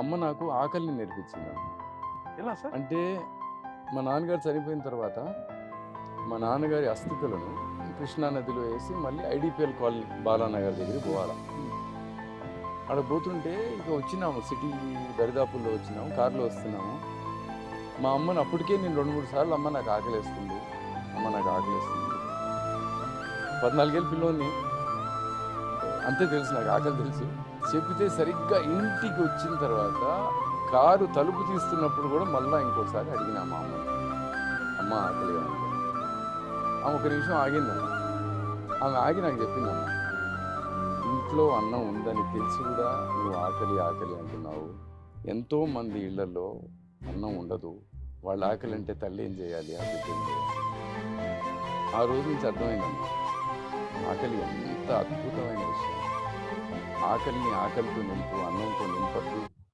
అమ్మ నాకు ఆకలిని నేర్పించిందమ్మ. ఎలా సార్? అంటే మా నాన్నగారు చనిపోయిన తర్వాత మా నాన్నగారి అస్థికలను కృష్ణా నదిలో వేసి మళ్ళీ ఐడిపిఎల్ కాలనీ బాలానగర్ దగ్గరికి పోవాలి. అక్కడ పోతుంటే ఇక వచ్చినాము, సిటీ దరిదాపుల్లో వచ్చినాము, కారులో వస్తున్నాము. మా అమ్మని అప్పటికే నేను 2-3 సార్లు అమ్మ నాకు ఆకలేస్తుంది, అమ్మ నాకు ఆకలేస్తుంది. 14 ఏళ్ళ పిల్లోని, అంతే తెలుసు, నాకు ఆకలి తెలుసు. చెబితే సరిగ్గా ఇంటికి వచ్చిన తర్వాత కారు తలుపు తీస్తున్నప్పుడు కూడా మళ్ళీ ఇంకోసారి అడిగినా మా అమ్మని, అమ్మ ఆకలి అంటే. ఆమె ఒక నిమిషం ఆగిందమ్మ. ఆమె ఆగి నాకు చెప్పిందమ్మ, ఇంట్లో అన్నం ఉందని తెలిసి కూడా నువ్వు ఆకలి ఆకలి అంటున్నావు. ఎంతోమంది ఇళ్లలో అన్నం ఉండదు, వాళ్ళ ఆకలి అంటే తల్లి ఏం చేయాలి, ఆ బిడ్డ ఏం చేయాలి. ఆ రోజు నుంచి అర్థమైందమ్మా, ఆకలి ఎంత అద్భుతమైన విషయం. ఆకలిని ఆకలితో నింపు, అన్నంతో నింపద్దు,